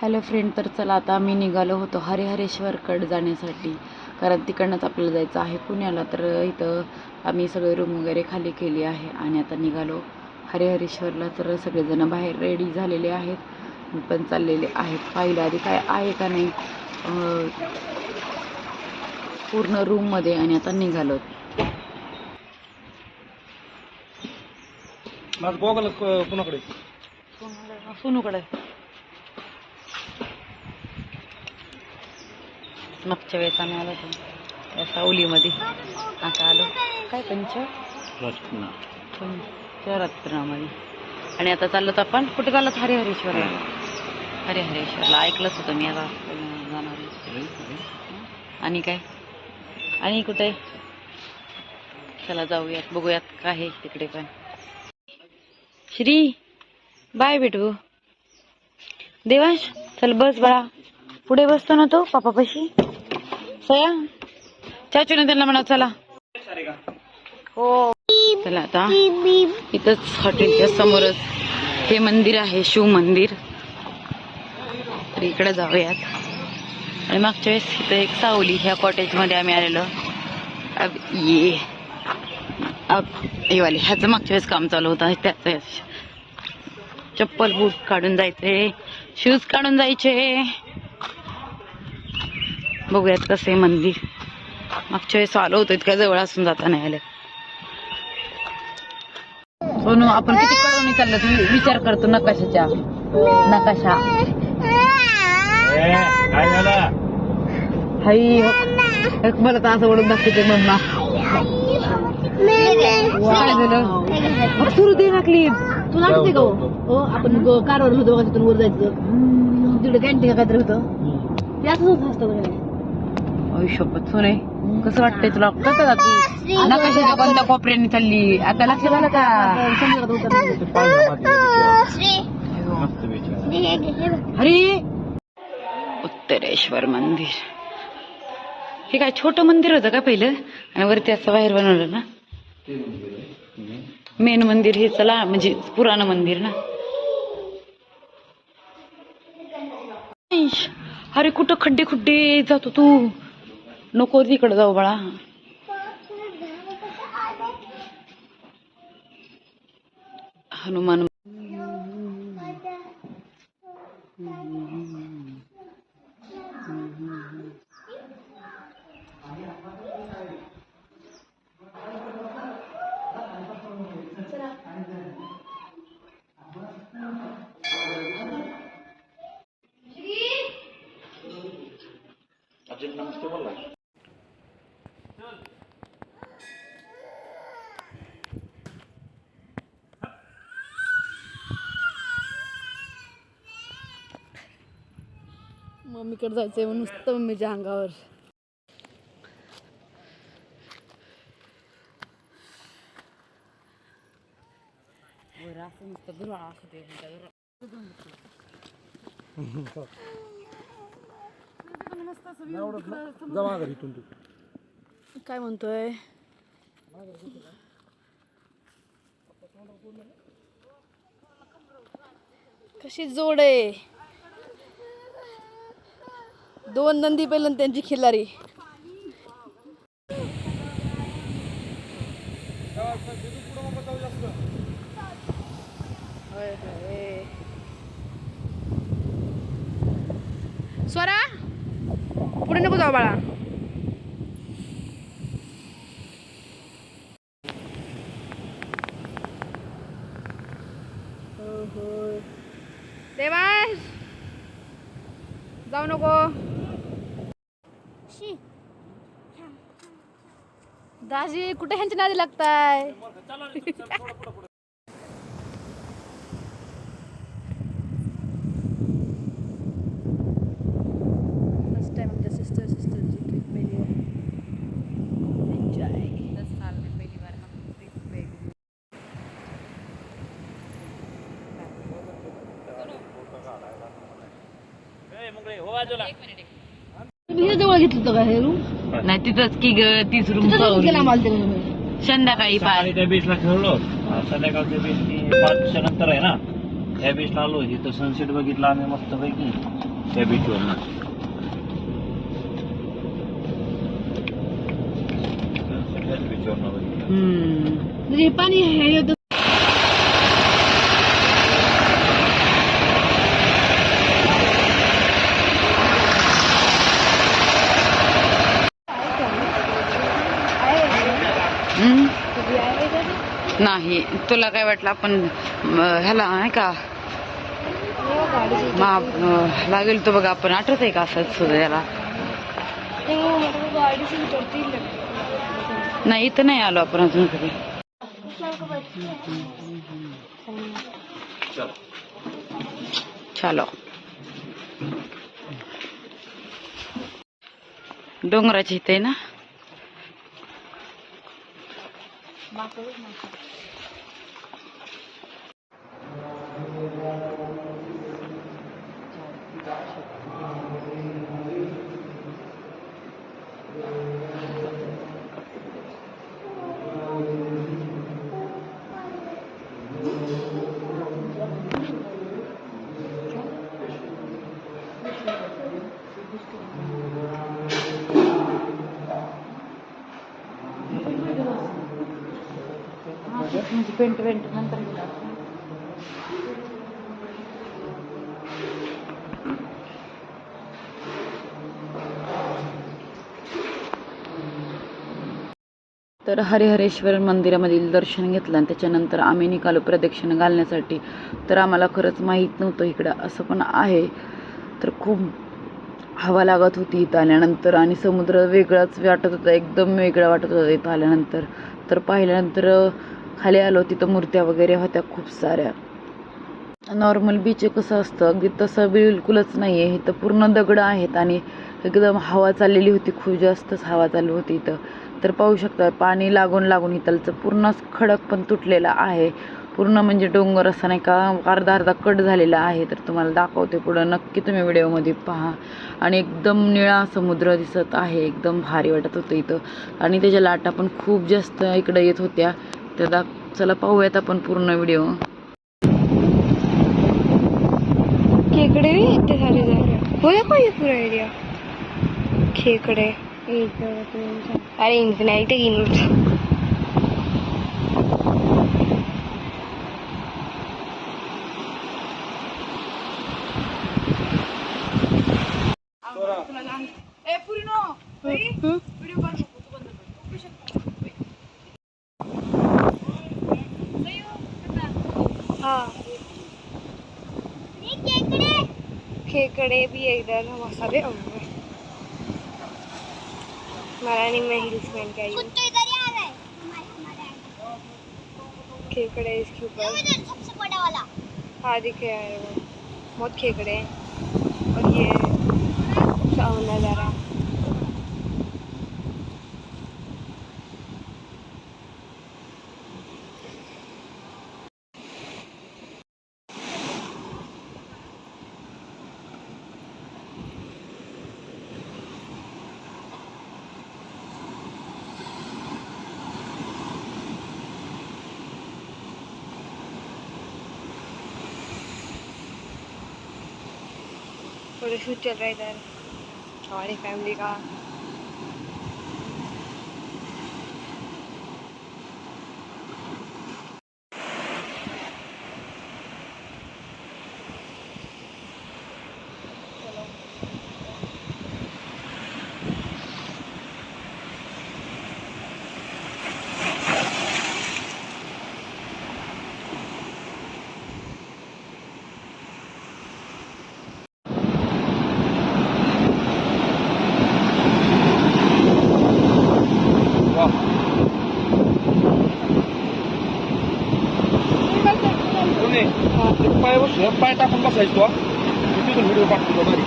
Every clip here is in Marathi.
हॅलो फ्रेंड, तर चला आता आम्ही निघालो होतो हरिहरेश्वरकडे जाण्यासाठी, कारण तिकडनंच आपल्याला जायचं आहे पुण्याला. तर इथं आम्ही सगळे रूम वगैरे खाली केली आहे आणि आता निघालो हरिहरेश्वरला. तर सगळेजण बाहेर रेडी झालेले आहेत, मी पण चाललेले आहेत. पाहिलं आधी काय आहे का नाही पूर्ण रूममध्ये, आणि आता निघालो. कुणाकडे सोनूकडे मागच्या वेळेस आम्ही आलो होतो त्या सावलीमध्ये, आता आलो काय पंचरत्नामध्ये. आणि आता चाललो तर आपण कुठे चाललो? हरिहरेश्वरला. हरिहरेश्वरला ऐकलंच होतं मी, आता जाणार आहे. आणि काय आणि कुठे? चला जाऊयात, बघूयात काय आहे तिकडे. पण श्री बाय भेटू. देवांश चल बस बाळा, पुढे बसतो ना तो पापापाशी. सया चाचूने त्यांना म्हणा चला. हो चला, आता इथंच हॉटेलच्या समोरच हे मंदिर आहे, शिव मंदिर. तर इकडे जाऊयात. आणि मागच्या वेळेस इथं एक सावली, ह्या कॉटेजमध्ये आम्ही आलेलो. ये वाले ह्याचं मागच्या वेळेस काम चालू होतं, त्याच चप्पल बूट काढून जायचे, शूज काढून जायचे. बघूयात कसं आहे मंदिर. मागच्या वेळेस आलो होतो, इतक्या जवळ असून जाता नाही आलं. सोनू आपण किती कडून चाललं, तू विचार करतो नकाशाच्या. नकाशा हाई मला तर असं ओढून दाखवते मम्मा. काय झालं? सुरू दे ना क्लिप. तू लागते का हो? आपण कारवर होतो बघा, तिथून वर जायचं तिकडे कॅन्टीन काहीतरी होतं, ते असंच असतं. शपथ सोने, कसं वाटतंय तुला? कसं का तू नकाशाच्या कोणत्या कोपऱ्याने चालली? आता लक्षात आलं का? हरी उत्तरेश्वर मंदिर. हे काय छोटं मंदिर होतं का पहिलं, आणि वरती असं बाहेर बनवलं ना? मेन मंदिर हे चला, म्हणजे पुराण मंदिर ना. अरे कुठं खड्डे खुड्डे जातो तू, नको तिकडे जाऊ बाळा. हनुमान नमस्ते बोला. मम्मीकडे जायचंय म्हणून नुसतं मम्मीच्या अंगावर. काय म्हणतोय? कशी जोड आहे? दोन नंदी पहिलं त्यांची खिल्लारी. स्वरा पुढे नको जाऊ बाळा. देवांश जाऊ नको. दाजी कुठे ह्यांच्या नादी लागताय? फर्स्ट टाइम आमच्या सिस्टरची ट्रिप पहिली आहे. एन्जॉय. पहिली बार तुम्ही जवळ घेतलं होतं का हे रूम? नाही, तिथंच की ग, तीच रूम केला आम्हाला ते संध्याकाळी सकाळी त्या बीचला खेळलो, संध्याकाळच्या बीच 5च्या नंतर आहे ना, त्या बीचला आलो. तिथं सनसेट बघितला आम्ही मस्त पैकी. त्या बीचवर ना सगळ्याच बीचवर ना बघितलं. म्हणजे पाणी हे होतं. नाही तुला काय वाटलं आपण ह्याला नाही का लागेल तो बघा आपण आठवत आहे का असंच सुद्धा याला नाही इथं नाही आलो आपण अजून कधी चलो डोंगराची इथे आहे ना म्हणजे पेंट नंतर तर हरिहरेश्वर मंदिरामधील दर्शन घेतलं आणि त्याच्यानंतर आम्ही निघालो प्रदक्षिणा घालण्यासाठी. तर आम्हाला खरंच माहीत नव्हतं इकडं असं पण आहे. तर खूप हवा लागत होती इथं आल्यानंतर आणि समुद्र वेगळाच वाटत होता एकदम वेगळा वाटत होता इथं आल्यानंतर. तर पाहिल्यानंतर खाली आलो तिथं मूर्त्या वगैरे होत्या खूप साऱ्या. नॉर्मल बीच कसं असतं अगदी तसं बिलकुलच नाही आहे. इथं पूर्ण दगड आहेत आणि एकदम हवा चाललेली होती खूप जास्तच हवा चालू होती इथं. तर पाहू शकता पाणी लागून इथलचं पूर्ण खडक पण तुटलेला आहे पूर्ण म्हणजे डोंगर असं नाही का अर्धा कट झालेला आहे. तर तुम्हाला दाखवते पुढं नक्की तुम्ही व्हिडिओमध्ये पहा. आणि एकदम निळा समुद्र दिसत आहे एकदम भारी वाटत होतं इथं आणि त्याच्या लाटा पण खूप जास्त इकडं येत होत्या. तर चला पाहूयात आपण पूर्ण व्हिडिओ. खेकडे भी इतने सारे हो देखो ये पूरा एरिया खेकडे अरे इन्फिनाइट हाँ खेकडे भी है इधर बहुत सारे होंगे. महारानी में हिल्स पहन के आई हूँ. खेकडे इसके ऊपर सबसे बड़ा वाला हाँ दिखे यार वो बहुत खेकडे हैं और ये नज़ारा फोटोशूट चल रहा है इधर हमारी फैमिली का. पाय टाकून बसायचो तिथून व्हिडिओ काढतो भारी.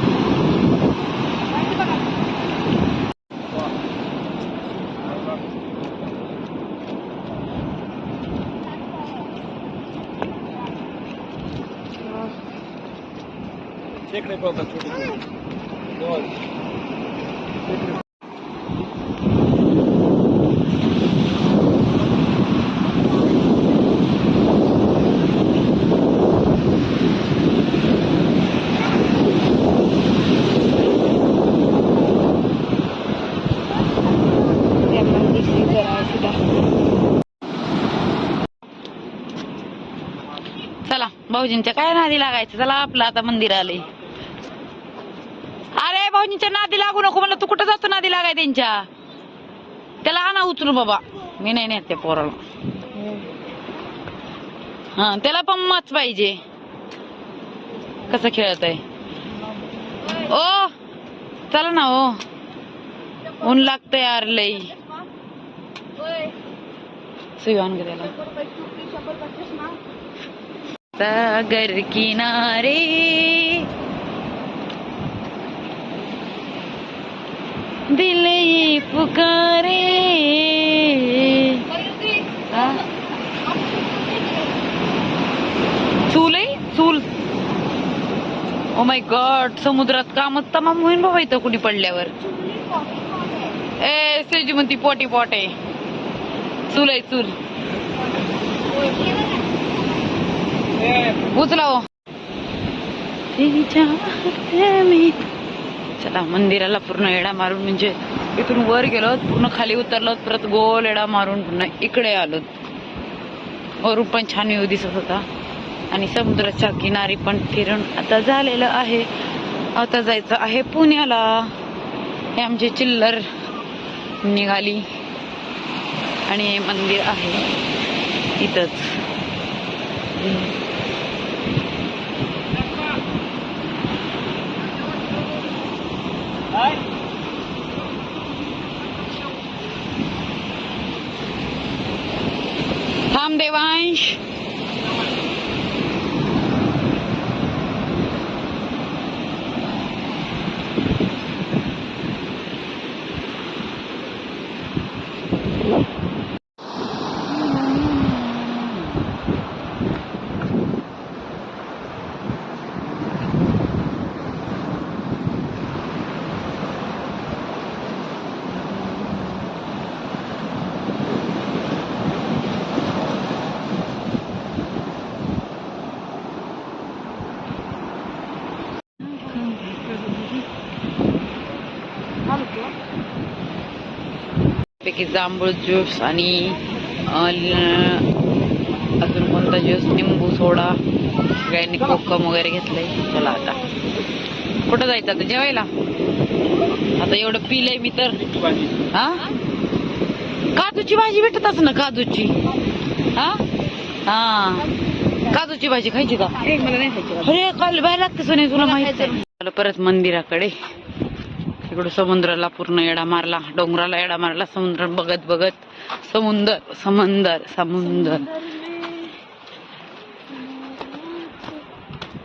खेकडे पाहतात छोटे भाऊजींच्या काय नादी लागायचं, चला आपलं आता मंदिर आलंय. अरे भाऊजींच्या नादी लागू नको मला, तू कुठं जातो नादी लागाय त्यांच्या. त्याला आणा उचलू बाबा, मी नाही नेत त्या पोराला. हा त्याला पण मच पाहिजे. कसं खेळत आहे ओ, चला ना ओ, ऊन लागतंय यार लई. सुयान ग त्याला. सागर किनारे दिल ये पुकारे. चूल आहे चूल. ओ माय गॉड, समुद्रात कामच तमाम होईन बाबा इथं कुणी पडल्यावर. ए सेजू म्हणती पोटी पोट आहे. चूल आहे चूल. उचलाव. चला मंदिराला पूर्ण एडा मारून, म्हणजे इथून वर गेलो पूर्ण खाली उतरलो परत गोल एडा मारून पुन्हा इकडे आलो. वरून पण छान व्ह्यू दिसत होता आणि समुद्राच्या किनारी पण फिरून आता झालेलं आहे. आता जायचं आहे पुण्याला. हे आमची चिल्लर निघाली आणि हे मंदिर आहे इथंच. थांब देवांश. पैकी जांभूळ ज्यूस आणि अजून कोणता ज्यूस, निंबू सोडा, सगळ्यांनी कोकम वगैरे घेतलंय. चला आता कुठं जायचं आता जेवायला. आता एवढं पिलंय मी तर. हा काजूची भाजी भेटत ना, काजूची. हा हा काजूची भाजी खायची का. मला नाही खायची. अरे काल बाय लागते सोने, तुला माहिती आहे. परत मंदिराकडे इकडं समुद्राला पूर्ण एडा मारला, डोंगराला एडा मारला, समुद्र बघत बघत. समुंदर समंदर समुंदर.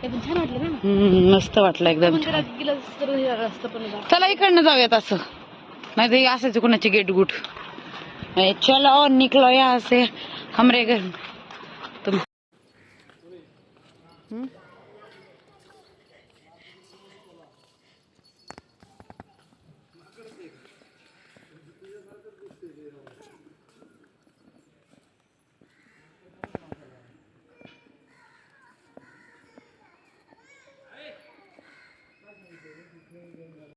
छान वाटलं ना. मस्त वाटलं एकदम छान. चला इकडनं जाऊयात असं, नाही तर असायचं कोणाची गेट गुट. चलो निकलो यहाँ से हमरे घर. तुम